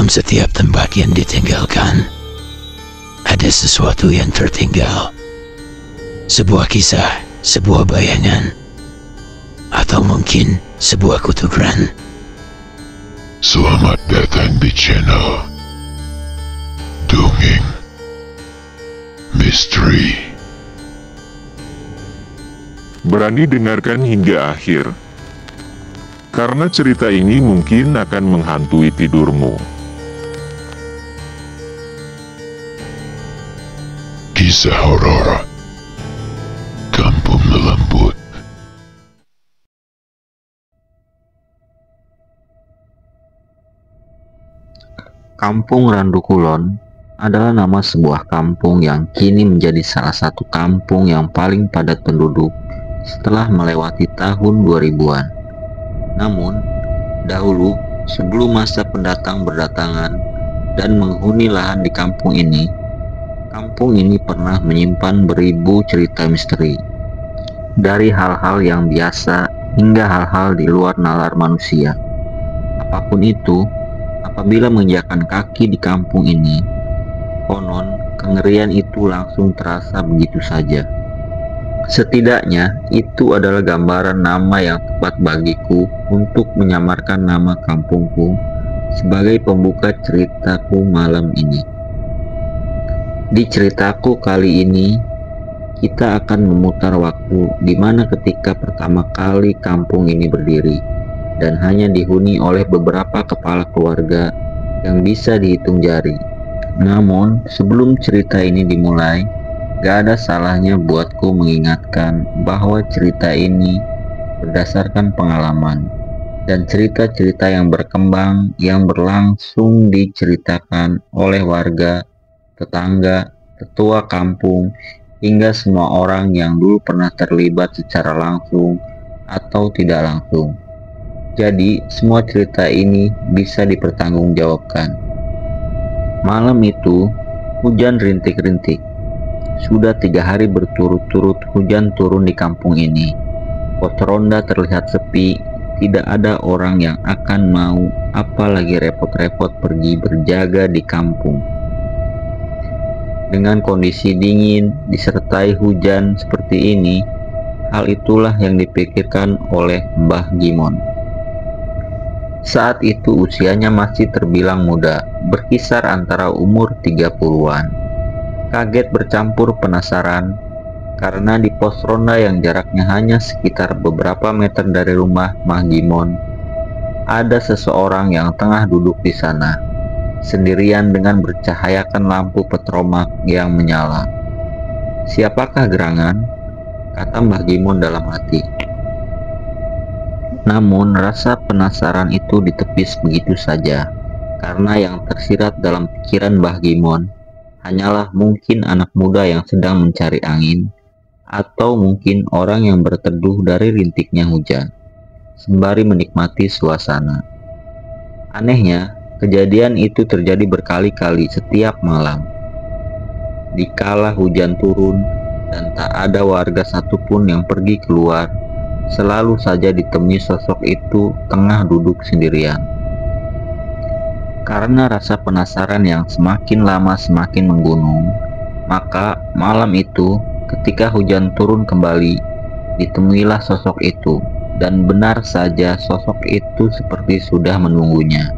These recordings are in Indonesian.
dalam setiap tempat yang ditinggalkan, ada sesuatu yang tertinggal. Sebuah kisah, sebuah bayangan, atau mungkin sebuah kutukan. Selamat datang di channel Dongeng Misteri. Berani dengarkan hingga akhir, karena cerita ini mungkin akan menghantui tidurmu. Kisah horor Kampung Lembut. Kampung Randu Kulon adalah nama sebuah kampung yang kini menjadi salah satu kampung yang paling padat penduduk setelah melewati tahun 2000-an. Namun, dahulu sebelum masa pendatang berdatangan dan menghuni lahan di kampung ini pernah menyimpan beribu cerita misteri. Dari hal-hal yang biasa hingga hal-hal di luar nalar manusia. Apapun itu, apabila menginjakkan kaki di kampung ini, konon kengerian itu langsung terasa begitu saja. Setidaknya itu adalah gambaran nama yang tepat bagiku untuk menyamarkan nama kampungku sebagai pembuka ceritaku malam ini. Di ceritaku kali ini, kita akan memutar waktu di mana ketika pertama kali kampung ini berdiri dan hanya dihuni oleh beberapa kepala keluarga yang bisa dihitung jari. Namun, sebelum cerita ini dimulai, gak ada salahnya buatku mengingatkan bahwa cerita ini berdasarkan pengalaman dan cerita-cerita yang berkembang yang berlangsung diceritakan oleh warga, tetangga, tetua kampung, hingga semua orang yang dulu pernah terlibat secara langsung atau tidak langsung. Jadi, semua cerita ini bisa dipertanggungjawabkan. Malam itu, hujan rintik-rintik. Sudah 3 hari berturut-turut hujan turun di kampung ini. Pos ronda terlihat sepi, tidak ada orang yang akan mau apalagi repot-repot pergi berjaga di kampung. Dengan kondisi dingin disertai hujan seperti ini, hal itulah yang dipikirkan oleh Mbah Gimon. Saat itu usianya masih terbilang muda, berkisar antara umur 30-an. Kaget bercampur penasaran, karena di pos ronda yang jaraknya hanya sekitar beberapa meter dari rumah Mbah Gimon, ada seseorang yang tengah duduk di sana, sendirian dengan bercahayakan lampu petromak yang menyala. "Siapakah gerangan?" kata Mbah Gimon dalam hati. Namun rasa penasaran itu ditepis begitu saja, karena yang tersirat dalam pikiran Mbah Gimon hanyalah mungkin anak muda yang sedang mencari angin, atau mungkin orang yang berteduh dari rintiknya hujan, sembari menikmati suasana. Anehnya, kejadian itu terjadi berkali-kali setiap malam. Dikala hujan turun dan tak ada warga satupun yang pergi keluar, selalu saja ditemui sosok itu tengah duduk sendirian. Karena rasa penasaran yang semakin lama semakin menggunung, maka malam itu ketika hujan turun kembali, ditemuilah sosok itu, dan benar saja sosok itu seperti sudah menunggunya.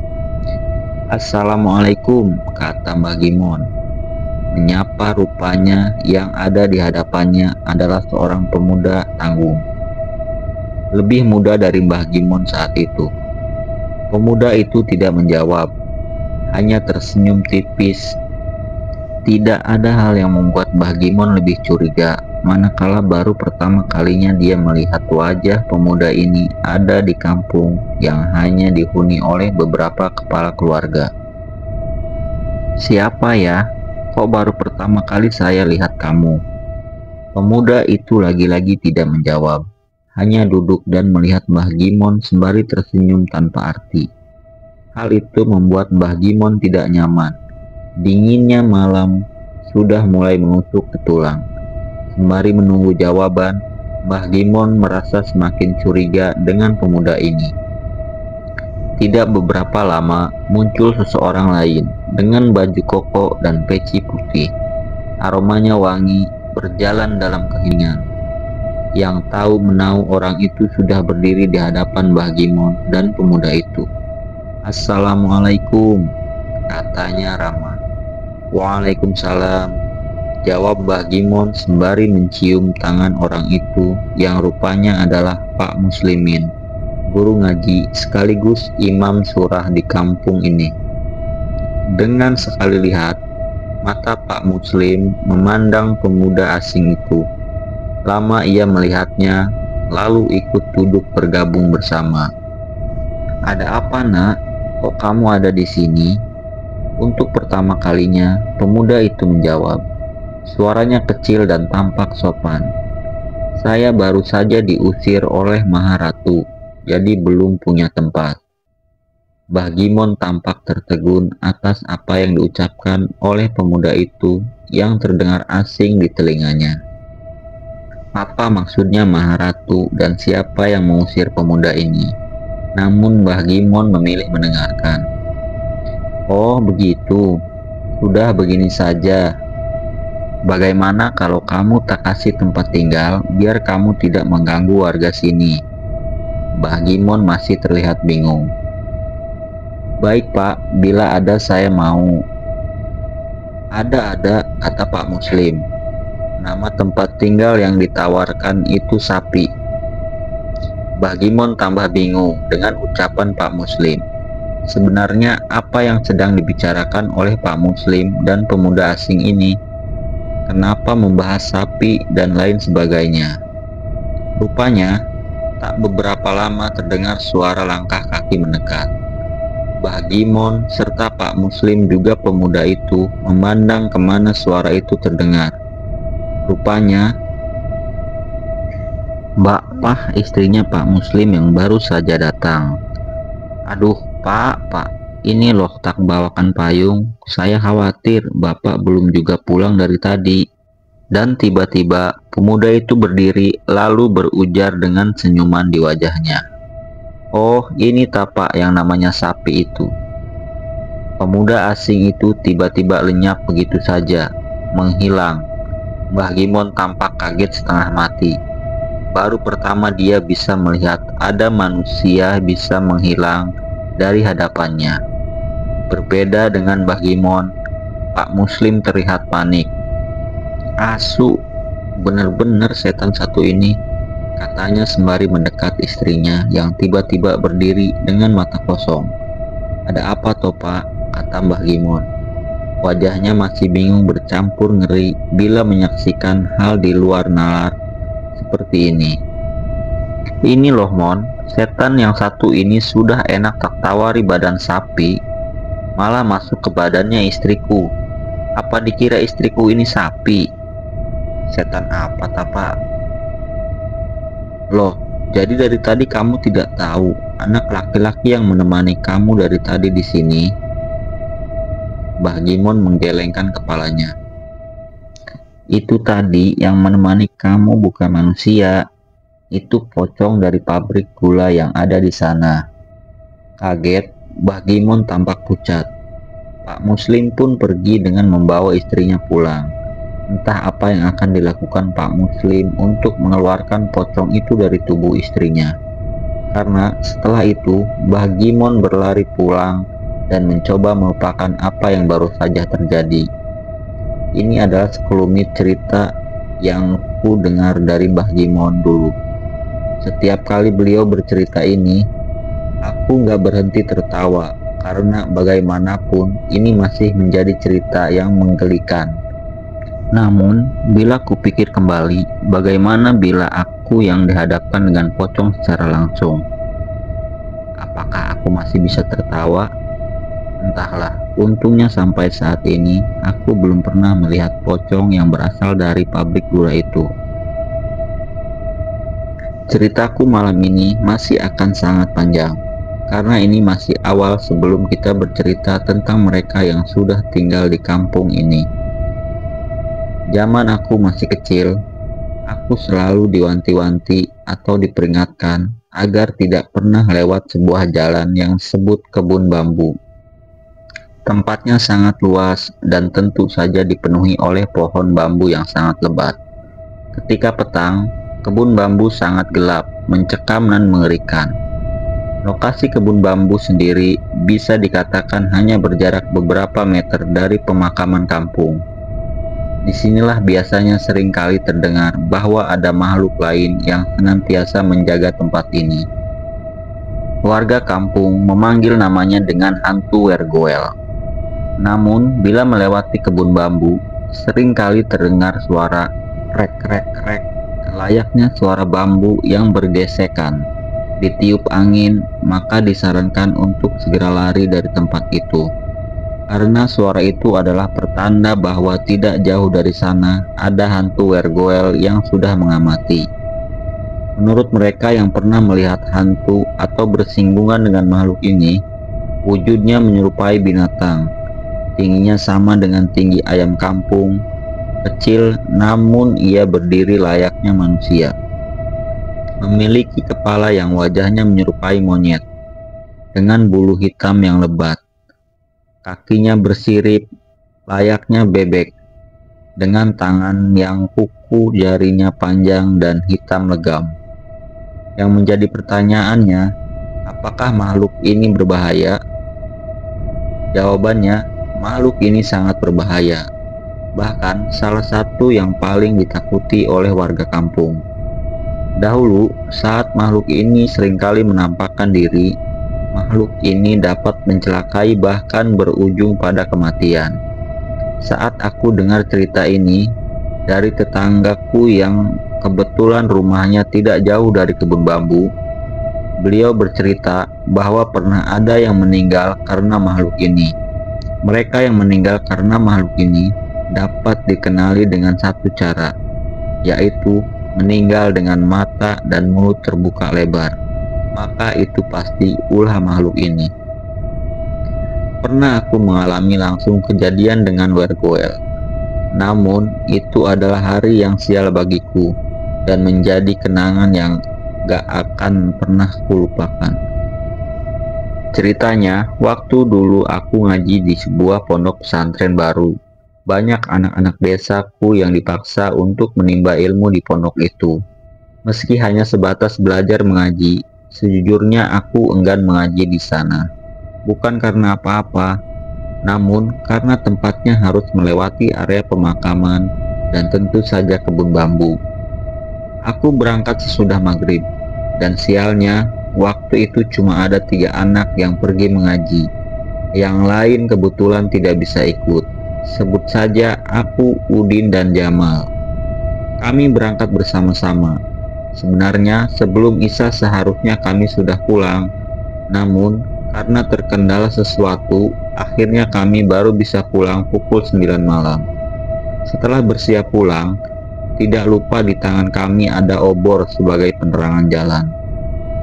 "Assalamualaikum," kata Mbah Gimon. Menyapa rupanya yang ada di hadapannya adalah seorang pemuda tanggung. Lebih muda dari Mbah Gimon saat itu. Pemuda itu tidak menjawab, hanya tersenyum tipis. Tidak ada hal yang membuat Mbah Gimon lebih curiga, manakala baru pertama kalinya dia melihat wajah pemuda ini ada di kampung yang hanya dihuni oleh beberapa kepala keluarga. "Siapa ya? Kok baru pertama kali saya lihat kamu?" Pemuda itu lagi-lagi tidak menjawab, hanya duduk dan melihat Mbah Gimon sembari tersenyum tanpa arti. Hal itu membuat Mbah Gimon tidak nyaman. Dinginnya malam sudah mulai menusuk ke tulang. Sembari menunggu jawaban, Mbah Gimon merasa semakin curiga dengan pemuda ini. tidak beberapa lama muncul seseorang lain dengan baju koko dan peci putih. Aromanya wangi, berjalan dalam keheningan. Yang tahu menau orang itu sudah berdiri di hadapan Mbah Gimon dan pemuda itu. "Assalamualaikum," katanya ramah. "Waalaikumsalam," jawab Mbah Gimon sembari mencium tangan orang itu yang rupanya adalah Pak Muslimin, guru ngaji sekaligus imam surah di kampung ini. Dengan sekali lihat, mata Pak Muslim memandang pemuda asing itu. Lama ia melihatnya, lalu ikut duduk bergabung bersama. "Ada apa, Nak? Kok kamu ada di sini?" Untuk pertama kalinya, pemuda itu menjawab. Suaranya kecil dan tampak sopan. "Saya baru saja diusir oleh Maharatu, jadi belum punya tempat." Mbah Gimon tampak tertegun atas apa yang diucapkan oleh pemuda itu yang terdengar asing di telinganya. Apa maksudnya Maharatu dan siapa yang mengusir pemuda ini? Namun Mbah Gimon memilih mendengarkan. "Oh begitu, sudah begini saja. Bagaimana kalau kamu tak kasih tempat tinggal biar kamu tidak mengganggu warga sini?" Mbah Gimon masih terlihat bingung. "Baik Pak, bila ada saya mau." Ada, kata Pak Muslim. Nama tempat tinggal yang ditawarkan itu Sapi. Mbah Gimon tambah bingung dengan ucapan Pak Muslim. Sebenarnya apa yang sedang dibicarakan oleh Pak Muslim dan pemuda asing ini? Kenapa membahas sapi dan lain sebagainya? Rupanya, tak beberapa lama terdengar suara langkah kaki mendekat. Mbah Gimon serta Pak Muslim juga pemuda itu memandang kemana suara itu terdengar. Rupanya Mbak Pah, istrinya Pak Muslim yang baru saja datang. "Aduh Pak, ini loh tak bawakan payung. Saya khawatir Bapak belum juga pulang dari tadi." Dan tiba-tiba pemuda itu berdiri lalu berujar dengan senyuman di wajahnya. "Oh, ini tapak yang namanya Sapi itu." Pemuda asing itu tiba-tiba lenyap begitu saja, menghilang. Mbah Gimon tampak kaget setengah mati. Baru pertama dia bisa melihat ada manusia bisa menghilang dari hadapannya. Berbeda dengan Mbah Gimon, Pak Muslim terlihat panik. "Asu, benar-benar setan satu ini," katanya sembari mendekat istrinya yang tiba-tiba berdiri dengan mata kosong. "Ada apa toh Pak?" kata Mbah Gimon. Wajahnya masih bingung bercampur ngeri bila menyaksikan hal di luar nalar seperti ini. "Ini loh Mon, setan yang satu ini sudah enak tak tawari badan sapi, malah masuk ke badannya istriku. Apa dikira istriku ini sapi? Setan apa Pak?" "Loh, jadi dari tadi kamu tidak tahu anak laki-laki yang menemani kamu dari tadi di sini?" Mbah Gimon menggelengkan kepalanya. "Itu tadi yang menemani kamu bukan manusia, itu pocong dari pabrik gula yang ada di sana." Kaget, Mbah Gimon tampak pucat. Pak Muslim pun pergi dengan membawa istrinya pulang. Entah apa yang akan dilakukan Pak Muslim untuk mengeluarkan pocong itu dari tubuh istrinya. Karena setelah itu Mbah Gimon berlari pulang dan mencoba melupakan apa yang baru saja terjadi. Ini adalah sekelumit cerita yang ku dengar dari Mbah Gimon dulu. Setiap kali beliau bercerita ini, aku nggak berhenti tertawa karena bagaimanapun ini masih menjadi cerita yang menggelikan. Namun, bila kupikir kembali, bagaimana bila aku yang dihadapkan dengan pocong secara langsung? Apakah aku masih bisa tertawa? Entahlah, untungnya sampai saat ini aku belum pernah melihat pocong yang berasal dari pabrik gula itu. Ceritaku malam ini masih akan sangat panjang, karena ini masih awal sebelum kita bercerita tentang mereka yang sudah tinggal di kampung ini. Zaman aku masih kecil, aku selalu diwanti-wanti atau diperingatkan agar tidak pernah lewat sebuah jalan yang disebut kebun bambu. Tempatnya sangat luas dan tentu saja dipenuhi oleh pohon bambu yang sangat lebat. Ketika petang, kebun bambu sangat gelap, mencekam dan mengerikan. Lokasi kebun bambu sendiri bisa dikatakan hanya berjarak beberapa meter dari pemakaman kampung. Disinilah biasanya seringkali terdengar bahwa ada makhluk lain yang senantiasa menjaga tempat ini. Warga kampung memanggil namanya dengan hantu Wergoel. Namun, bila melewati kebun bambu, seringkali terdengar suara krek-krek-krek, layaknya suara bambu yang bergesekan. Ditiup angin, maka disarankan untuk segera lari dari tempat itu. Karena suara itu adalah pertanda bahwa tidak jauh dari sana ada hantu Wergoel yang sudah mengamati. Menurut mereka yang pernah melihat hantu atau bersinggungan dengan makhluk ini, wujudnya menyerupai binatang. Tingginya sama dengan tinggi ayam kampung, kecil namun ia berdiri layaknya manusia. Memiliki kepala yang wajahnya menyerupai monyet, dengan bulu hitam yang lebat. Kakinya bersirip, layaknya bebek, dengan tangan yang kuku, jarinya panjang dan hitam legam. Yang menjadi pertanyaannya, apakah makhluk ini berbahaya? Jawabannya, makhluk ini sangat berbahaya. Bahkan salah satu yang paling ditakuti oleh warga kampung. Dahulu, saat makhluk ini seringkali menampakkan diri, makhluk ini dapat mencelakai bahkan berujung pada kematian. Saat aku dengar cerita ini dari tetanggaku yang kebetulan rumahnya tidak jauh dari kebun bambu, beliau bercerita bahwa pernah ada yang meninggal karena makhluk ini. Mereka yang meninggal karena makhluk ini dapat dikenali dengan satu cara, yaitu meninggal dengan mata dan mulut terbuka lebar. Maka itu pasti ulah makhluk ini. Pernah aku mengalami langsung kejadian dengan Wergoel. Namun itu adalah hari yang sial bagiku dan menjadi kenangan yang gak akan pernah kulupakan. Ceritanya, waktu dulu aku ngaji di sebuah pondok pesantren baru. Banyak anak-anak desaku yang dipaksa untuk menimba ilmu di pondok itu. Meski hanya sebatas belajar mengaji, sejujurnya aku enggan mengaji di sana. Bukan karena apa-apa, namun karena tempatnya harus melewati area pemakaman dan tentu saja kebun bambu. Aku berangkat sesudah maghrib, dan sialnya waktu itu cuma ada 3 anak yang pergi mengaji. Yang lain kebetulan tidak bisa ikut. Sebut saja aku, Udin, dan Jamal. Kami berangkat bersama-sama. Sebenarnya sebelum Isya seharusnya kami sudah pulang, namun karena terkendala sesuatu, akhirnya kami baru bisa pulang pukul 9 malam. Setelah bersiap pulang, tidak lupa di tangan kami ada obor sebagai penerangan jalan.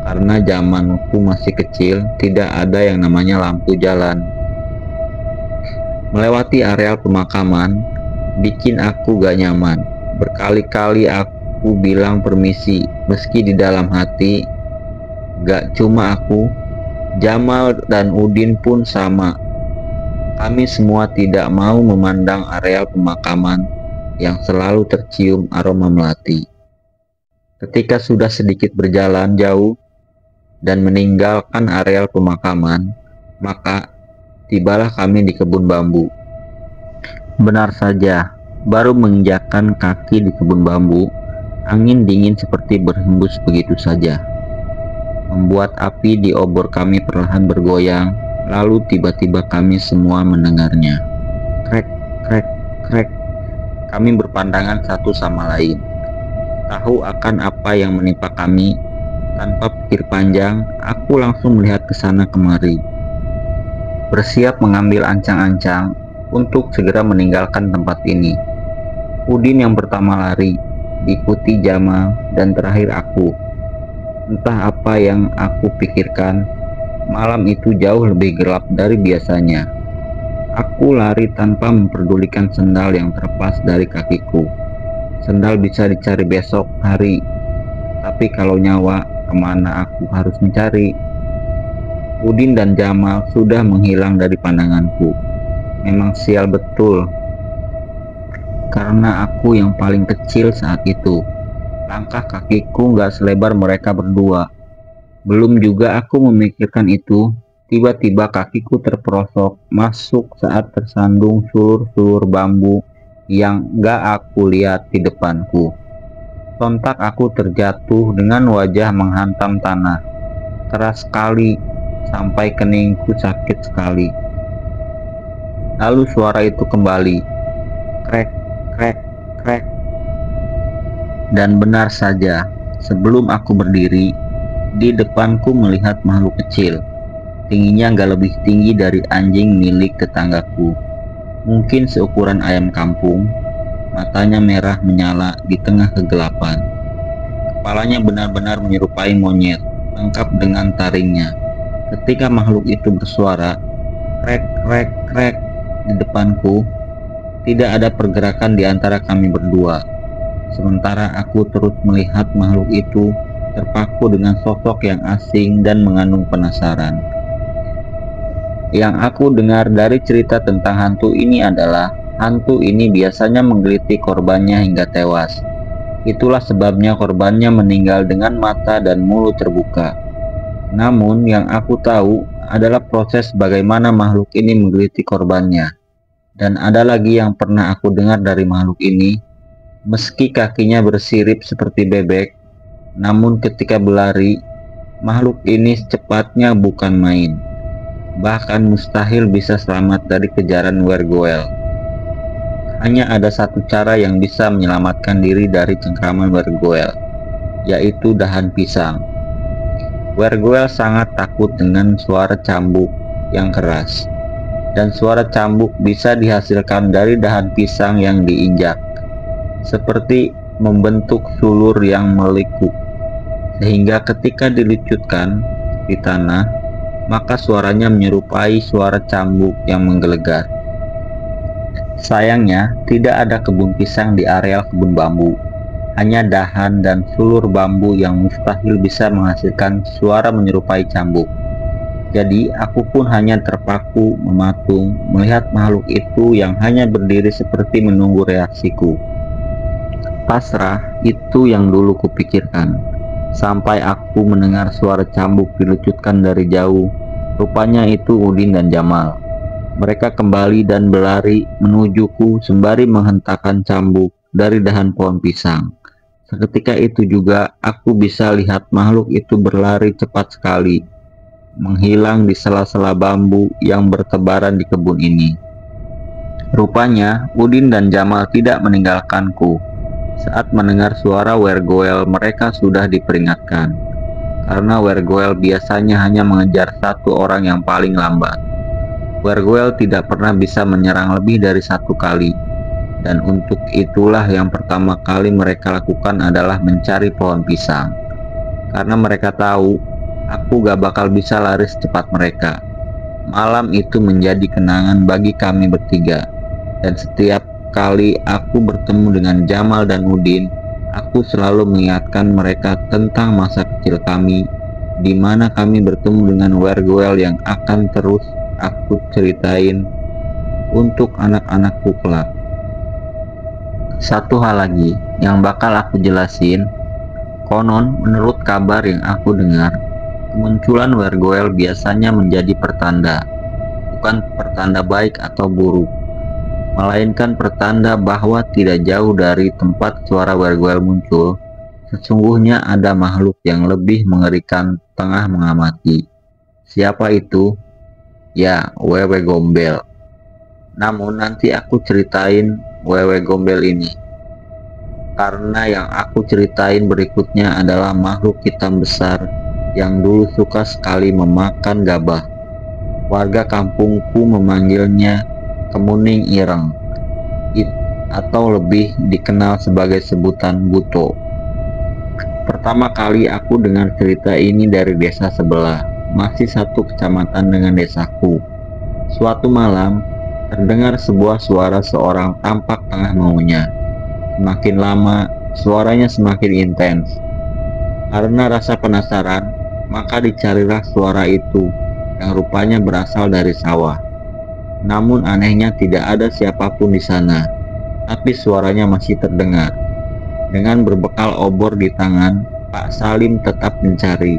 Karena zamanku masih kecil, tidak ada yang namanya lampu jalan. Melewati areal pemakaman bikin aku gak nyaman. Berkali-kali aku bilang permisi, meski di dalam hati gak cuma aku, Jamal dan Udin pun sama. Kami semua tidak mau memandang areal pemakaman yang selalu tercium aroma melati. Ketika sudah sedikit berjalan jauh dan meninggalkan areal pemakaman, maka tibalah kami di kebun bambu. Benar saja, baru menginjakkan kaki di kebun bambu, angin dingin seperti berhembus begitu saja, membuat api di obor kami perlahan bergoyang. Lalu tiba-tiba kami semua mendengarnya. Krek, krek, krek. Kami berpandangan satu sama lain, tahu akan apa yang menimpa kami. Tanpa pikir panjang, aku langsung melihat ke sana kemari, bersiap mengambil ancang-ancang untuk segera meninggalkan tempat ini. Udin yang pertama lari, diikuti Jamal, dan terakhir aku. Entah apa yang aku pikirkan, malam itu jauh lebih gelap dari biasanya. Aku lari tanpa memperdulikan sendal yang terlepas dari kakiku. Sendal bisa dicari besok hari, tapi kalau nyawa kemana aku harus mencari. Udin dan Jamal sudah menghilang dari pandanganku. Memang sial betul, karena aku yang paling kecil saat itu. Langkah kakiku gak selebar mereka berdua. Belum juga aku memikirkan itu, tiba-tiba kakiku terperosok masuk saat tersandung sulur-sulur bambu yang gak aku lihat di depanku. Sontak aku terjatuh dengan wajah menghantam tanah. Keras sekali, sampai keningku sakit sekali. Lalu suara itu kembali. Krek, krek, krek. Dan benar saja, sebelum aku berdiri, di depanku melihat makhluk kecil. Tingginya gak lebih tinggi dari anjing milik tetanggaku. Mungkin seukuran ayam kampung. Matanya merah menyala di tengah kegelapan. Kepalanya benar-benar menyerupai monyet, lengkap dengan taringnya. Ketika makhluk itu bersuara, krek, krek, krek, di depanku, tidak ada pergerakan di antara kami berdua. Sementara aku terus melihat makhluk itu terpaku dengan sosok yang asing dan mengandung penasaran. Yang aku dengar dari cerita tentang hantu ini adalah hantu ini biasanya menggeliti korbannya hingga tewas. Itulah sebabnya korbannya meninggal dengan mata dan mulut terbuka. Namun yang aku tahu adalah proses bagaimana makhluk ini menggeliti korbannya. Dan ada lagi yang pernah aku dengar dari makhluk ini, meski kakinya bersirip seperti bebek, namun ketika berlari, makhluk ini secepatnya bukan main. Bahkan mustahil bisa selamat dari kejaran wergoel. Hanya ada satu cara yang bisa menyelamatkan diri dari cengkraman wergoel, yaitu dahan pisang. Wergoel sangat takut dengan suara cambuk yang keras, dan suara cambuk bisa dihasilkan dari dahan pisang yang diinjak, seperti membentuk sulur yang melikuk, sehingga ketika dilucutkan di tanah, maka suaranya menyerupai suara cambuk yang menggelegar. Sayangnya, tidak ada kebun pisang di areal kebun bambu. Hanya dahan dan sulur bambu yang mustahil bisa menghasilkan suara menyerupai cambuk. Jadi, aku pun hanya terpaku mematung melihat makhluk itu yang hanya berdiri seperti menunggu reaksiku. Pasrah, itu yang dulu kupikirkan. Sampai aku mendengar suara cambuk dilucutkan dari jauh. Rupanya itu Udin dan Jamal. Mereka kembali dan berlari menujuku sembari menghentakkan cambuk dari dahan pohon pisang. Seketika itu juga aku bisa lihat makhluk itu berlari cepat sekali, menghilang di sela-sela bambu yang bertebaran di kebun ini. Rupanya Udin dan Jamal tidak meninggalkanku. Saat mendengar suara wergoel, mereka sudah diperingatkan. Karena wergoel biasanya hanya mengejar satu orang yang paling lambat. Wergoel tidak pernah bisa menyerang lebih dari satu kali. Dan untuk itulah yang pertama kali mereka lakukan adalah mencari pohon pisang. Karena mereka tahu aku gak bakal bisa lari secepat mereka. Malam itu menjadi kenangan bagi kami bertiga. Dan setiap kali aku bertemu dengan Jamal dan Udin, aku selalu mengingatkan mereka tentang masa kecil kami, di mana kami bertemu dengan wergoel yang akan terus aku ceritain untuk anak-anakku kelak. Satu hal lagi yang bakal aku jelasin, konon menurut kabar yang aku dengar, kemunculan wergoel biasanya menjadi pertanda, bukan pertanda baik atau buruk, melainkan pertanda bahwa tidak jauh dari tempat suara wergoel muncul, sesungguhnya ada makhluk yang lebih mengerikan tengah mengamati. Siapa itu? Ya, Wewe Gombel. Namun nanti aku ceritain Wewe Gombel ini, karena yang aku ceritain berikutnya adalah makhluk hitam besar yang dulu suka sekali memakan gabah. Warga kampungku memanggilnya kemuning ireng, atau lebih dikenal sebagai sebutan buto. Pertama kali aku dengar cerita ini dari desa sebelah, masih satu kecamatan dengan desaku. Suatu malam, terdengar sebuah suara seorang tampak tengah mengunyah. Semakin lama, suaranya semakin intens. Karena rasa penasaran, maka dicarilah suara itu yang rupanya berasal dari sawah. Namun anehnya tidak ada siapapun di sana, tapi suaranya masih terdengar. Dengan berbekal obor di tangan, Pak Salim tetap mencari.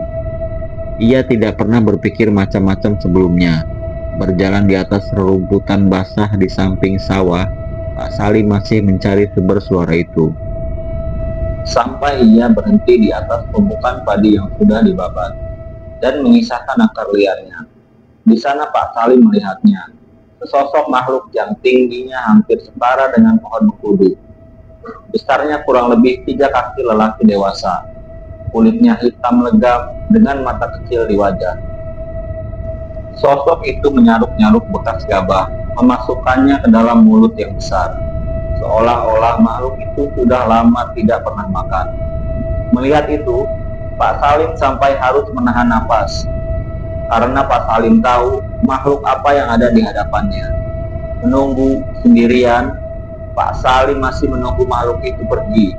Ia tidak pernah berpikir macam-macam sebelumnya. Berjalan di atas rerumputan basah di samping sawah, Pak Salim masih mencari sumber suara itu. Sampai ia berhenti di atas tumpukan padi yang sudah dibabat dan mengisahkan akar liarnya. Di sana Pak Salim melihatnya, sesosok makhluk yang tingginya hampir setara dengan pohon mengkudu. Besarnya kurang lebih 3 kaki lelaki dewasa. Kulitnya hitam legam dengan mata kecil di wajah. Sosok itu menyaruk-nyaruk bekas gabah, memasukkannya ke dalam mulut yang besar. Seolah-olah makhluk itu sudah lama tidak pernah makan. Melihat itu, Pak Salim sampai harus menahan napas. Karena Pak Salim tahu makhluk apa yang ada di hadapannya. Menunggu sendirian, Pak Salim masih menunggu makhluk itu pergi.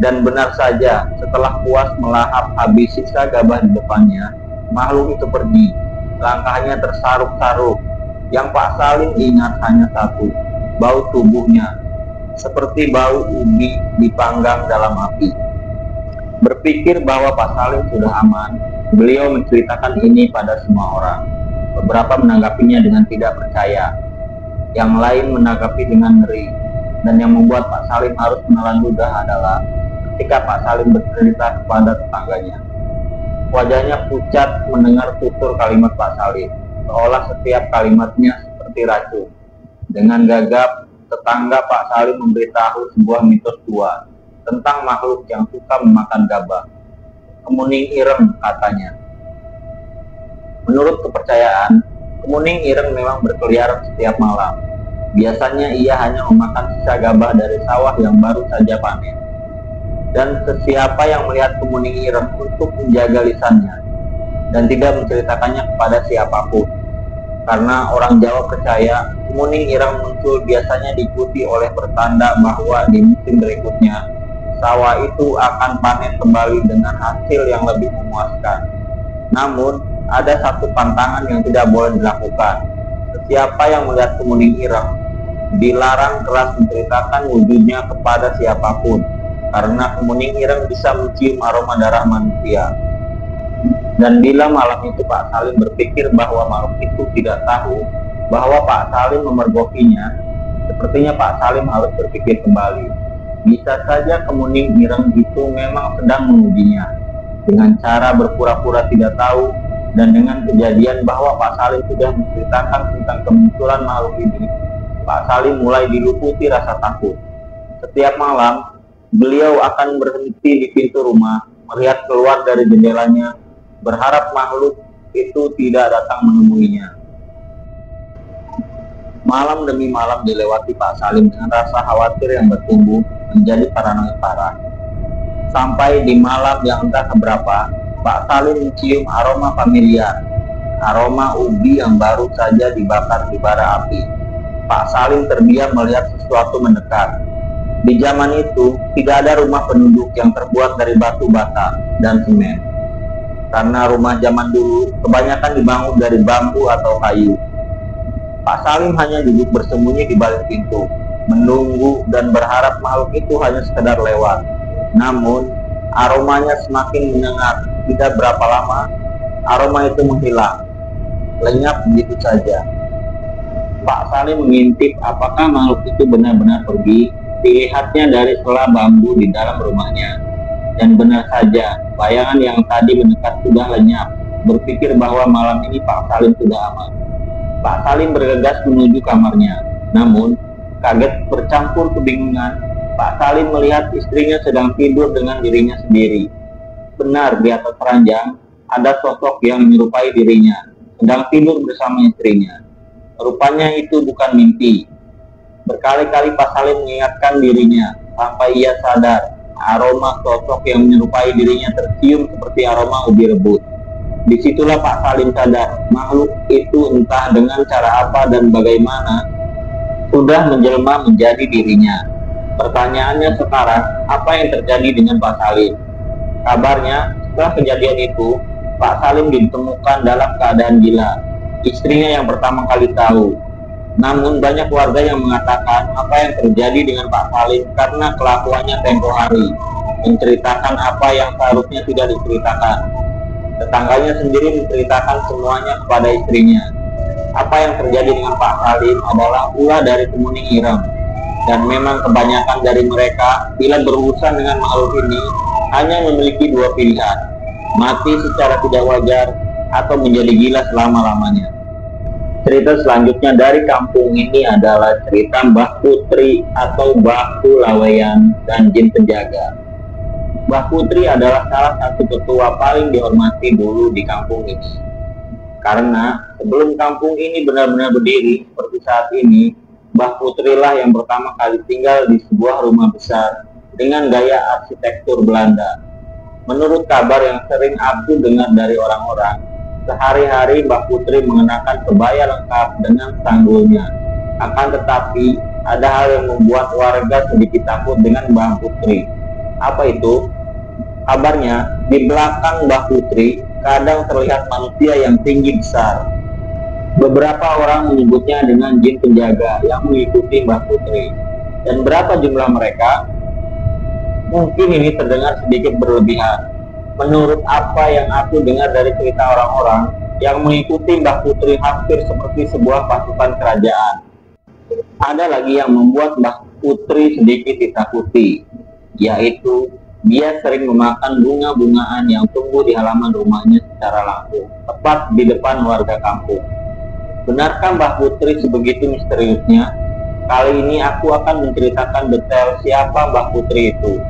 Dan benar saja, setelah puas melahap habis sisa gabah di depannya, makhluk itu pergi. Langkahnya tersaruk-saruk. Yang Pak Salim ingat hanya satu, bau tubuhnya, seperti bau ubi dipanggang dalam api. Berpikir bahwa Pak Salim sudah aman, beliau menceritakan ini pada semua orang. Beberapa menanggapinya dengan tidak percaya, yang lain menanggapi dengan ngeri. Dan yang membuat Pak Salim harus menelan ludah adalah ketika Pak Salim bercerita kepada tetangganya. Wajahnya pucat mendengar tutur kalimat Pak Salim, seolah setiap kalimatnya seperti racun. Dengan gagap, tetangga Pak Salim memberitahu sebuah mitos tua tentang makhluk yang suka memakan gabah. Kemuning ireng, katanya. Menurut kepercayaan, kemuning ireng memang berkeliaran setiap malam. Biasanya ia hanya memakan sisa gabah dari sawah yang baru saja panen. Dan sesiapa yang melihat kemuning ireng untuk menjaga lisannya dan tidak menceritakannya kepada siapapun. Karena orang Jawa percaya kemuning ireng muncul biasanya diikuti oleh pertanda bahwa di musim berikutnya sawah itu akan panen kembali dengan hasil yang lebih memuaskan. Namun ada satu pantangan yang tidak boleh dilakukan. Siapa yang melihat kemuning ireng dilarang keras menceritakan wujudnya kepada siapapun, karena kemuning ireng bisa mencium aroma darah manusia. Dan bila malam itu Pak Salim berpikir bahwa makhluk itu tidak tahu bahwa Pak Salim memergokinya, sepertinya Pak Salim harus berpikir kembali. Bisa saja kemuning ireng itu memang sedang mengujinya dengan cara berpura-pura tidak tahu. Dan dengan kejadian bahwa Pak Salim sudah menceritakan tentang kemunculan makhluk ini, Pak Salim mulai diluputi rasa takut. Setiap malam, beliau akan berhenti di pintu rumah, melihat keluar dari jendelanya, berharap makhluk itu tidak datang menemuinya. Malam demi malam dilewati Pak Salim dengan rasa khawatir yang bertumbuh menjadi paranoid parah. Sampai di malam yang entah keberapa, Pak Salim mencium aroma familiar, aroma ubi yang baru saja dibakar di bara api. Pak Salim terdiam melihat sesuatu mendekat. Di zaman itu, tidak ada rumah penduduk yang terbuat dari batu bata dan semen. Karena rumah zaman dulu kebanyakan dibangun dari bambu atau kayu. Pak Salim hanya duduk bersembunyi di balik pintu, menunggu dan berharap makhluk itu hanya sekedar lewat. Namun, aromanya semakin menyengat. Tidak berapa lama, aroma itu menghilang, lenyap begitu saja. Pak Salim mengintip apakah makhluk itu benar-benar pergi. Dilihatnya dari celah bambu di dalam rumahnya. Dan benar saja, bayangan yang tadi mendekat sudah lenyap. Berpikir bahwa malam ini Pak Salim sudah aman. Pak Salim bergegas menuju kamarnya. Namun, kaget bercampur kebingungan, Pak Salim melihat istrinya sedang tidur dengan dirinya sendiri. Benar, di atas ranjang ada sosok yang menyerupai dirinya, sedang tidur bersama istrinya. Rupanya itu bukan mimpi. Berkali-kali Pak Salim mengingatkan dirinya, sampai ia sadar. Aroma sosok yang menyerupai dirinya tercium seperti aroma ubi rebus. Disitulah Pak Salim sadar, makhluk itu entah dengan cara apa dan bagaimana sudah menjelma menjadi dirinya. Pertanyaannya sekarang, apa yang terjadi dengan Pak Salim? Kabarnya, setelah kejadian itu, Pak Salim ditemukan dalam keadaan gila. Istrinya yang pertama kali tahu. Namun banyak warga yang mengatakan apa yang terjadi dengan Pak Salim karena kelakuannya tempo hari, menceritakan apa yang seharusnya tidak diceritakan. Tetangganya sendiri menceritakan semuanya kepada istrinya. Apa yang terjadi dengan Pak Salim adalah ulah dari kemuning ireng. Dan memang kebanyakan dari mereka bila berurusan dengan makhluk ini hanya memiliki dua pilihan, mati secara tidak wajar atau menjadi gila selama-lamanya. Cerita selanjutnya dari kampung ini adalah cerita Mbah Putri atau Mbah Laweyan dan Jin Penjaga. Mbah Putri adalah salah satu ketua paling dihormati dulu di kampung ini. Karena sebelum kampung ini benar-benar berdiri seperti saat ini, Mbah Putri lah yang pertama kali tinggal di sebuah rumah besar dengan gaya arsitektur Belanda. Menurut kabar yang sering aku dengar dari orang-orang, sehari-hari Mbah Putri mengenakan kebaya lengkap dengan sanggulnya. Akan tetapi, ada hal yang membuat warga sedikit takut dengan Mbah Putri. Apa itu? Kabarnya, di belakang Mbah Putri kadang terlihat manusia yang tinggi besar. Beberapa orang menyebutnya dengan jin penjaga yang mengikuti Mbah Putri. Dan berapa jumlah mereka? Mungkin ini terdengar sedikit berlebihan. Menurut apa yang aku dengar dari cerita orang-orang, yang mengikuti Mbah Putri hampir seperti sebuah pasukan kerajaan. Ada lagi yang membuat Mbah Putri sedikit ditakuti, yaitu dia sering memakan bunga-bungaan yang tumbuh di halaman rumahnya secara langsung, tepat di depan warga kampung. Benarkah Mbah Putri sebegitu misteriusnya? Kali ini aku akan menceritakan detail siapa Mbah Putri itu.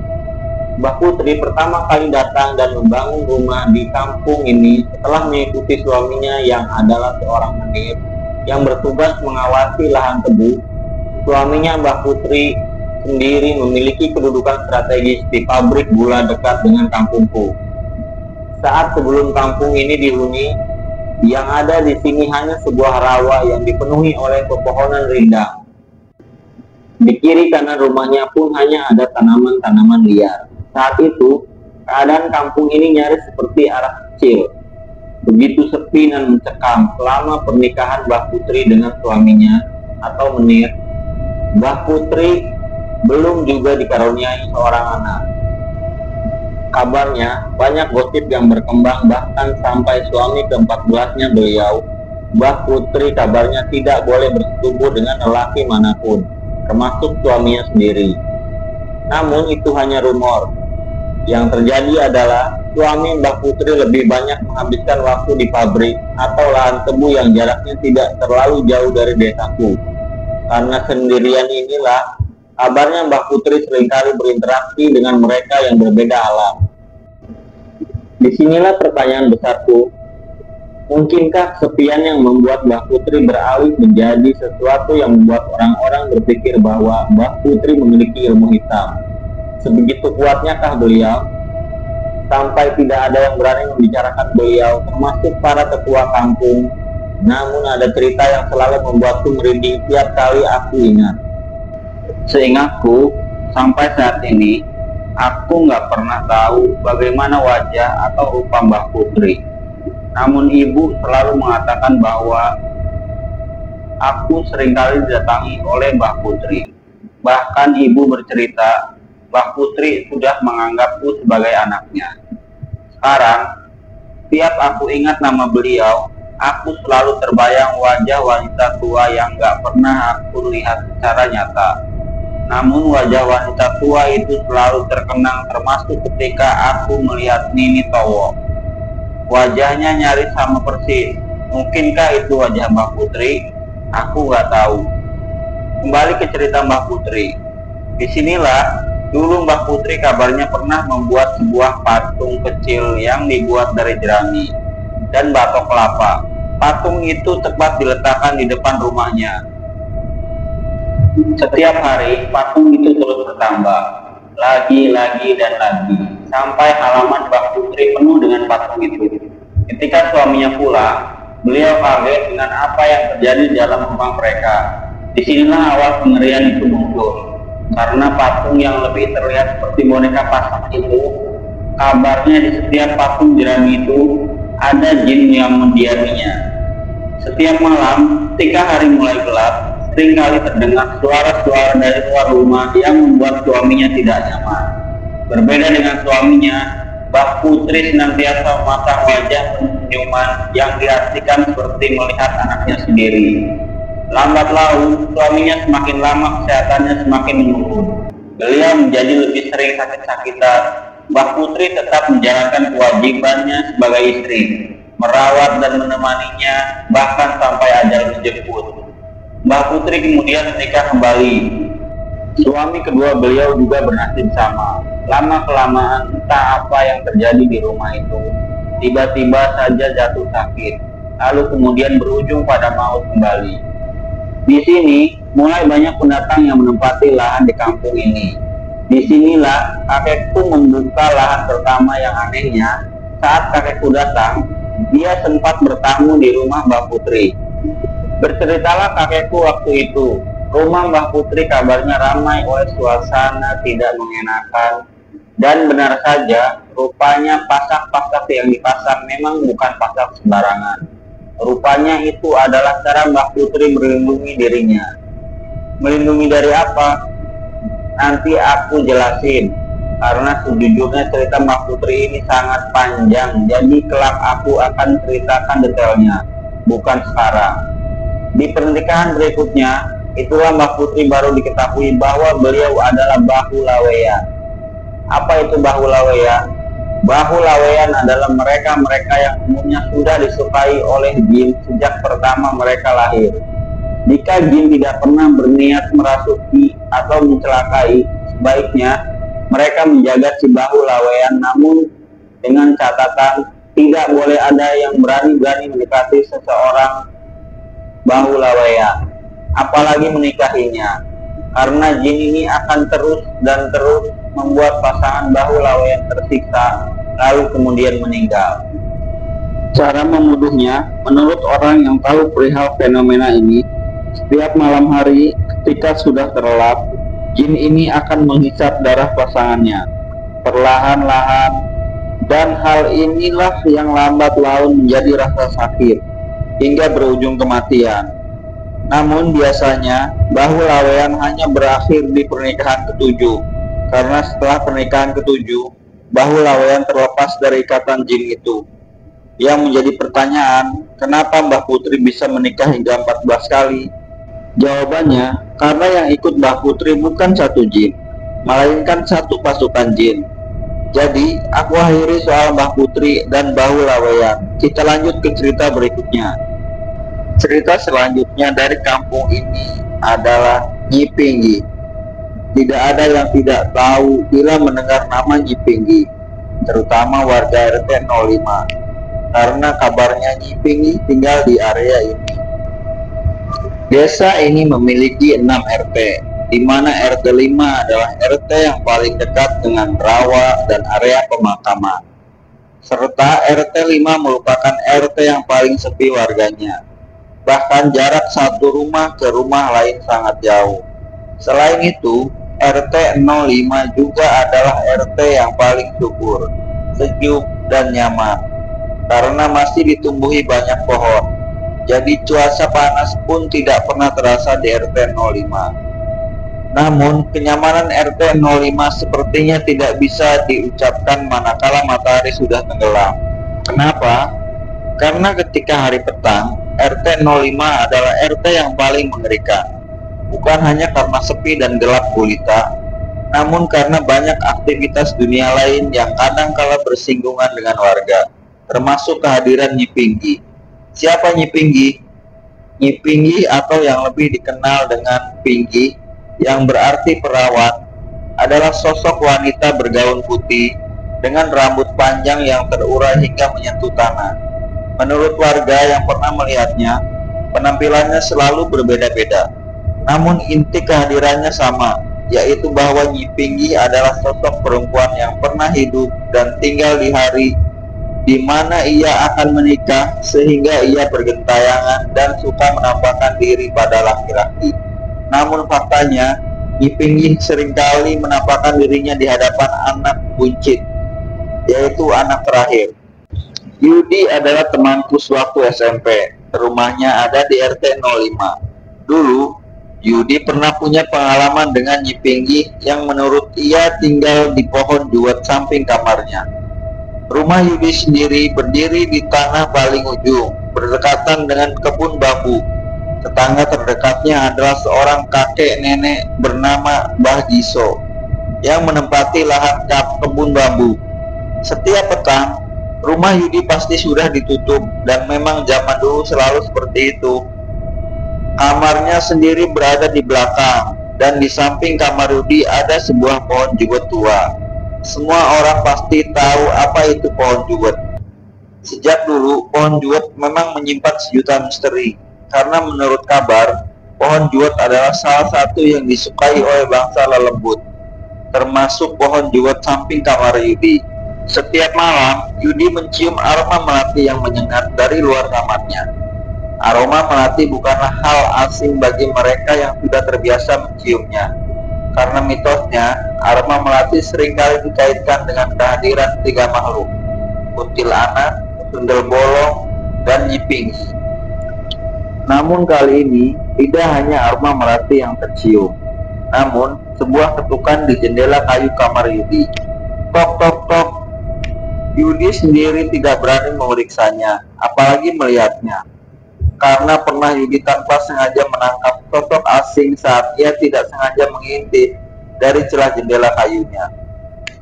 Mbah Putri pertama kali datang dan membangun rumah di kampung ini setelah mengikuti suaminya yang adalah seorang menir yang bertugas mengawasi lahan tebu. Suaminya Mbah Putri sendiri memiliki kedudukan strategis di pabrik gula dekat dengan kampungku. Saat sebelum kampung ini dihuni, yang ada di sini hanya sebuah rawa yang dipenuhi oleh pepohonan rindang. Di kiri kanan rumahnya pun hanya ada tanaman-tanaman liar. Saat itu, keadaan kampung ini nyaris seperti arah kecil. Begitu sepi dan mencekam selama pernikahan Mbah Putri dengan suaminya atau menir. Mbah Putri belum juga dikaruniai seorang anak. Kabarnya, banyak gosip yang berkembang bahkan sampai suami ke-14-nya beliau, Mbah Putri kabarnya tidak boleh bersetubuh dengan lelaki manapun, termasuk suaminya sendiri. Namun itu hanya rumor. Yang terjadi adalah suami Mbah Putri lebih banyak menghabiskan waktu di pabrik atau lahan tebu yang jaraknya tidak terlalu jauh dari desaku. Karena sendirian inilah, kabarnya Mbah Putri seringkali berinteraksi dengan mereka yang berbeda alam. Disinilah pertanyaan besarku. Mungkinkah kesepian yang membuat Mbah Putri beralih menjadi sesuatu yang membuat orang-orang berpikir bahwa Mbah Putri memiliki ilmu hitam? Sebegitu kuatnyakah beliau? Sampai tidak ada yang berani membicarakan beliau, termasuk para tetua kampung. Namun ada cerita yang selalu membuatku merinding tiap kali aku ingat. Seingatku, sampai saat ini, aku nggak pernah tahu bagaimana wajah atau rupa Mbah Putri. Namun ibu selalu mengatakan bahwa aku seringkali didatangi oleh Mbah Putri. Bahkan ibu bercerita, Mbah Putri sudah menganggapku sebagai anaknya. Sekarang, tiap aku ingat nama beliau, aku selalu terbayang wajah wanita tua yang nggak pernah aku lihat secara nyata. Namun wajah wanita tua itu selalu terkenang, termasuk ketika aku melihat Nini Towo. Wajahnya nyaris sama persis. Mungkinkah itu wajah Mbah Putri? Aku nggak tahu. Kembali ke cerita Mbah Putri. Disinilah dulu Mbah Putri kabarnya pernah membuat sebuah patung kecil yang dibuat dari jerami dan batok kelapa. Patung itu tepat diletakkan di depan rumahnya. Setiap hari patung itu terus bertambah, lagi dan lagi, sampai halaman Mbah Putri penuh dengan patung itu. Ketika suaminya pulang, beliau kaget dengan apa yang terjadi di dalam rumah mereka. Disinilah awal kengerian itu muncul, karena patung yang lebih terlihat seperti boneka pasang itu Kabarnya di setiap patung jerami itu ada jin yang mendiaminya. Setiap malam, ketika hari mulai gelap, seringkali terdengar suara-suara dari luar rumah yang membuat suaminya tidak nyaman. Berbeda dengan suaminya, Mbah Putri senantiasa memasang wajah senyuman yang diartikan seperti melihat anaknya sendiri. Lambat laun, suaminya semakin lama kesehatannya semakin menurun. Beliau menjadi lebih sering sakit-sakitan. Mbah Putri tetap menjalankan kewajibannya sebagai istri, merawat dan menemaninya bahkan sampai ajal menjemput. Mbah Putri kemudian menikah kembali. Suami kedua beliau juga bernasib sama. Lama-kelamaan entah apa yang terjadi di rumah itu, tiba-tiba saja jatuh sakit, lalu kemudian berujung pada maut kembali. Di sini mulai banyak pendatang yang menempati lahan di kampung ini. Disinilah kakekku membuka lahan pertama. Yang anehnya, saat kakekku datang, dia sempat bertamu di rumah Mbah Putri. Berceritalah kakekku waktu itu, rumah Mbah Putri kabarnya ramai oleh suasana tidak mengenakan. Dan benar saja, rupanya pasak-pasak yang dipasang memang bukan pasak sembarangan. Rupanya itu adalah cara Mbah Putri melindungi dirinya. Melindungi dari apa? Nanti aku jelasin, karena sejujurnya cerita Mbah Putri ini sangat panjang, jadi kelak aku akan ceritakan detailnya, bukan sekarang. Di pernikahan berikutnya, itulah Mbah Putri baru diketahui bahwa beliau adalah Bahu Laweyan. Apa itu Bahu Laweyan? Bahu Laweyan adalah mereka-mereka yang umumnya sudah disukai oleh jin sejak pertama mereka lahir. Jika jin tidak pernah berniat merasuki atau mencelakai, sebaiknya mereka menjaga si Bahu Laweyan, namun dengan catatan tidak boleh ada yang berani-berani mendekati seseorang Bahu Laweyan, apalagi menikahinya, karena jin ini akan terus dan terus membuat pasangan Bahu Laweyan tersiksa, lalu kemudian meninggal. Cara membunuhnya, menurut orang yang tahu perihal fenomena ini, setiap malam hari ketika sudah terlelap, jin ini akan menghisap darah pasangannya perlahan-lahan, dan hal inilah yang lambat laun menjadi rasa sakit hingga berujung kematian. Namun biasanya Bahu Laweyan hanya berakhir di pernikahan ketujuh, karena setelah pernikahan ketujuh, Bahu Laweyan terlepas dari ikatan jin itu. Yang menjadi pertanyaan, kenapa Mbah Putri bisa menikah hingga 14 kali? Jawabannya, karena yang ikut Mbah Putri bukan satu jin, melainkan satu pasukan jin. Jadi, aku akhiri soal Mbah Putri dan Bahu Laweyan. Kita lanjut ke cerita berikutnya. Cerita selanjutnya dari kampung ini adalah Nyi Pinggi. Tidak ada yang tidak tahu bila mendengar nama Nyi Pinggi, terutama warga RT 05, karena kabarnya Nyi Pinggi tinggal di area ini. Desa ini memiliki 6 RT, di mana RT 5 adalah RT yang paling dekat dengan rawa dan area pemakaman. Serta RT 5 merupakan RT yang paling sepi warganya. Bahkan jarak satu rumah ke rumah lain sangat jauh. Selain itu, RT 05 juga adalah RT yang paling subur, sejuk dan nyaman, karena masih ditumbuhi banyak pohon. Jadi cuaca panas pun tidak pernah terasa di RT 05. Namun, kenyamanan RT 05 sepertinya tidak bisa diucapkan manakala matahari sudah tenggelam. Kenapa? Karena ketika hari petang, RT 05 adalah RT yang paling mengerikan. Bukan hanya karena sepi dan gelap gulita, namun karena banyak aktivitas dunia lain yang kadang-kala bersinggungan dengan warga, termasuk kehadiran Nyi Pinggi. Siapa Nyi Pinggi? Nyi Pinggi atau yang lebih dikenal dengan Pinggi, yang berarti perawat, adalah sosok wanita bergaun putih dengan rambut panjang yang terurai hingga menyentuh tanah. Menurut warga yang pernah melihatnya, penampilannya selalu berbeda-beda, namun inti kehadirannya sama, yaitu bahwa Nyi Pinggi adalah sosok perempuan yang pernah hidup dan tinggal di hari di mana ia akan menikah, sehingga ia bergentayangan dan suka menampakkan diri pada laki-laki. Namun faktanya, Nyi Pinggi seringkali menampakkan dirinya di hadapan anak buncit yaitu anak terakhir. Yudi adalah temanku sewaktu SMP. Rumahnya ada di RT 05. Dulu, Yudi pernah punya pengalaman dengan Nyi Pinggih yang menurut ia tinggal di pohon juwet samping kamarnya. Rumah Yudi sendiri berdiri di tanah paling ujung, berdekatan dengan kebun bambu. Tetangga terdekatnya adalah seorang kakek nenek bernama Mbah Giso yang menempati lahan kebun bambu. Setiap petang, rumah Yudi pasti sudah ditutup, dan memang zaman dulu selalu seperti itu. Kamarnya sendiri berada di belakang, dan di samping kamar Yudi ada sebuah pohon juwet tua. Semua orang pasti tahu apa itu pohon juwet. Sejak dulu, pohon juwet memang menyimpan sejuta misteri, karena menurut kabar, pohon juwet adalah salah satu yang disukai oleh bangsa lelembut, termasuk pohon juwet samping kamar Yudi. Setiap malam, Yudi mencium aroma melati yang menyengat dari luar kamarnya. Aroma melati bukanlah hal asing bagi mereka yang sudah terbiasa menciumnya. Karena mitosnya, aroma melati seringkali dikaitkan dengan kehadiran 3 makhluk: kuntilanak, sundel bolong, dan Nyi Pinggih. Namun kali ini, tidak hanya aroma melati yang tercium, namun sebuah ketukan di jendela kayu kamar Yudi. Tok tok tok. Yudi sendiri tidak berani memeriksanya, apalagi melihatnya, karena pernah Yudi tanpa sengaja menangkap sosok asing saat ia tidak sengaja mengintip dari celah jendela kayunya.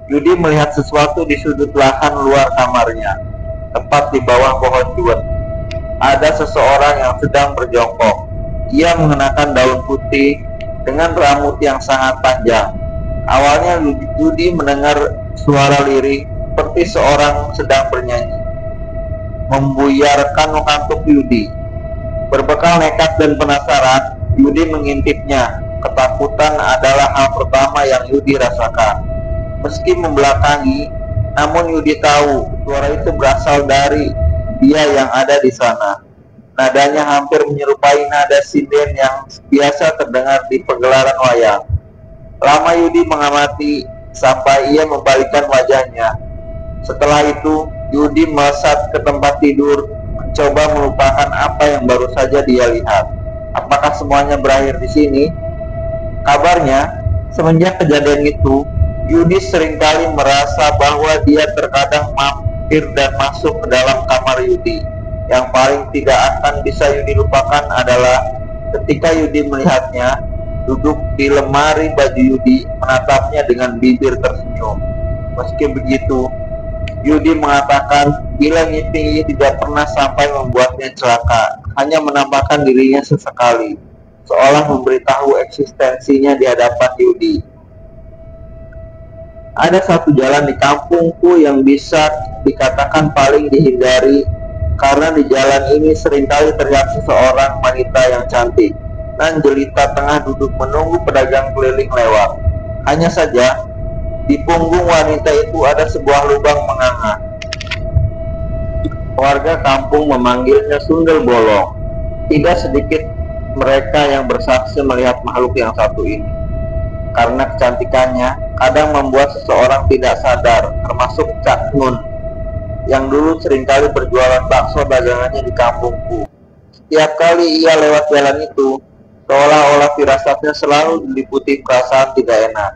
Yudi melihat sesuatu di sudut lahan luar kamarnya, tepat di bawah pohon juwet. Ada seseorang yang sedang berjongkok. Ia mengenakan daun putih dengan rambut yang sangat panjang. Awalnya Yudi mendengar suara lirih seperti seorang sedang bernyanyi, membuyarkan kantuk Yudi. Berbekal nekat dan penasaran, Yudi mengintipnya. Ketakutan adalah hal pertama yang Yudi rasakan. Meski membelakangi, namun Yudi tahu suara itu berasal dari dia yang ada di sana. Nadanya hampir menyerupai nada sinden yang biasa terdengar di pegelaran wayang. Lama Yudi mengamati sampai ia membalikkan wajahnya. Setelah itu, Yudi melesat ke tempat tidur, mencoba melupakan apa yang baru saja dia lihat. Apakah semuanya berakhir di sini? Kabarnya, semenjak kejadian itu, Yudi seringkali merasa bahwa dia terkadang mampir dan masuk ke dalam kamar Yudi. Yang paling tidak akan bisa Yudi lupakan adalah ketika Yudi melihatnya duduk di lemari baju Yudi, menatapnya dengan bibir tersenyum. Meski begitu, Yudi mengatakan bila Nyi Pinggih tidak pernah sampai membuatnya celaka, hanya menampakkan dirinya sesekali, seolah memberitahu eksistensinya di hadapan Yudi. Ada satu jalan di kampungku yang bisa dikatakan paling dihindari, karena di jalan ini seringkali terlihat seseorang wanita yang cantik dan jelita tengah duduk menunggu pedagang keliling lewat. Hanya saja, di punggung wanita itu ada sebuah lubang menganga. Warga kampung memanggilnya sundel bolong. Tidak sedikit mereka yang bersaksi melihat makhluk yang satu ini. Karena kecantikannya, kadang membuat seseorang tidak sadar, termasuk Cak Nun, yang dulu seringkali berjualan bakso dagangannya di kampungku. Setiap kali ia lewat jalan itu, seolah-olah firasatnya selalu diliputi perasaan tidak enak.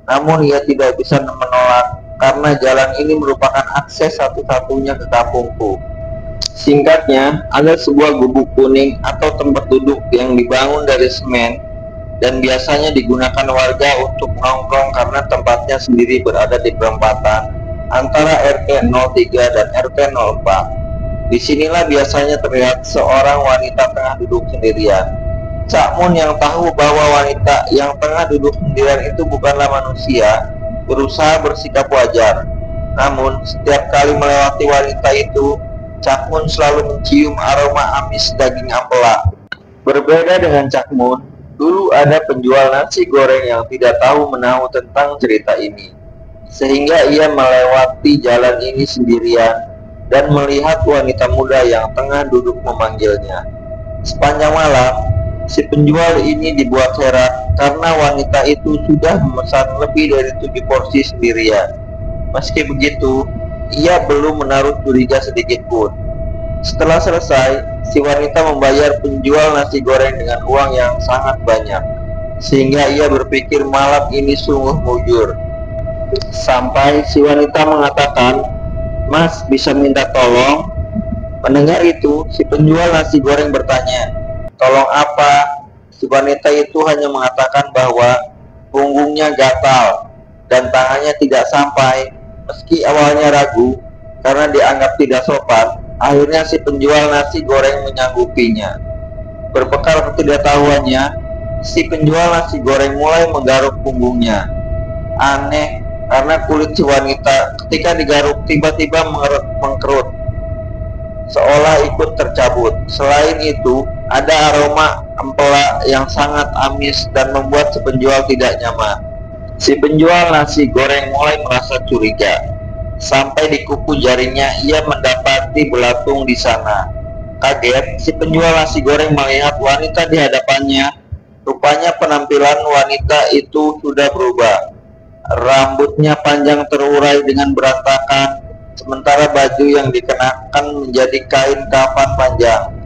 Namun ia tidak bisa menolak, karena jalan ini merupakan akses satu-satunya ke kampungku. Singkatnya, ada sebuah gubuk kuning atau tempat duduk yang dibangun dari semen, dan biasanya digunakan warga untuk nongkrong karena tempatnya sendiri berada di perempatan antara RT 03 dan RT 04. Disinilah biasanya terlihat seorang wanita tengah duduk sendirian. Cak Mun yang tahu bahwa wanita yang tengah duduk sendirian itu bukanlah manusia, berusaha bersikap wajar. Namun, setiap kali melewati wanita itu, Cak Mun selalu mencium aroma amis daging ampela. Berbeda dengan Cak Mun, dulu ada penjual nasi goreng yang tidak tahu menahu tentang cerita ini, sehingga ia melewati jalan ini sendirian dan melihat wanita muda yang tengah duduk memanggilnya. Sepanjang malam, si penjual ini dibuat heran karena wanita itu sudah memesan lebih dari 7 porsi sendirian. Meski begitu, ia belum menaruh curiga sedikit pun. Setelah selesai, si wanita membayar penjual nasi goreng dengan uang yang sangat banyak, sehingga ia berpikir malam ini sungguh mujur. Sampai si wanita mengatakan, "Mas, bisa minta tolong?" Mendengar itu, si penjual nasi goreng bertanya, "Tolong apa?" Si wanita itu hanya mengatakan bahwa punggungnya gatal dan tangannya tidak sampai. Meski awalnya ragu karena dianggap tidak sopan, akhirnya si penjual nasi goreng menyanggupinya. Berbekal ketidaktahuannya, si penjual nasi goreng mulai menggaruk punggungnya. Aneh, karena kulit si wanita ketika digaruk tiba-tiba mengkerut, seolah ikut tercabut. Selain itu, ada aroma empela yang sangat amis dan membuat si penjual tidak nyaman. Si penjual nasi goreng mulai merasa curiga. Sampai di kuku jarinya ia mendapati belatung di sana. Kaget, si penjual nasi goreng melihat wanita di hadapannya. Rupanya penampilan wanita itu sudah berubah. Rambutnya panjang terurai dengan berantakan, sementara baju yang dikenakan menjadi kain kafan panjang.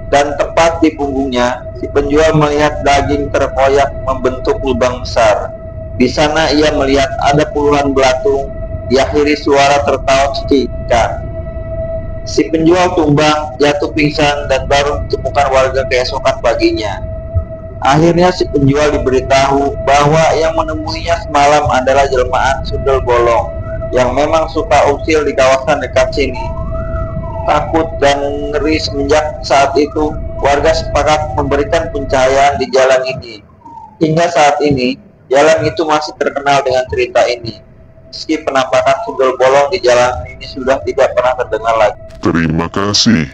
Dan tepat di punggungnya, si penjual melihat daging terkoyak membentuk lubang besar. Di sana ia melihat ada puluhan belatung. Diakhiri suara tertawa cekikikan. Si penjual tumbang, jatuh pingsan, dan baru ditemukan warga keesokan paginya. Akhirnya si penjual diberitahu bahwa yang menemuinya semalam adalah jelmaan sundel bolong yang memang suka usil di kawasan dekat sini. Takut dan ngeri semenjak saat itu, warga sepakat memberikan pencahayaan di jalan ini. Hingga saat ini, jalan itu masih terkenal dengan cerita ini. Meski penampakan sundel bolong di jalan ini sudah tidak pernah terdengar lagi. Terima kasih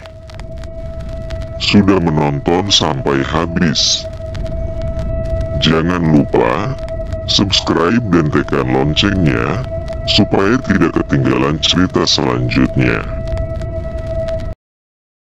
sudah menonton sampai habis. Jangan lupa subscribe dan tekan loncengnya supaya tidak ketinggalan cerita selanjutnya.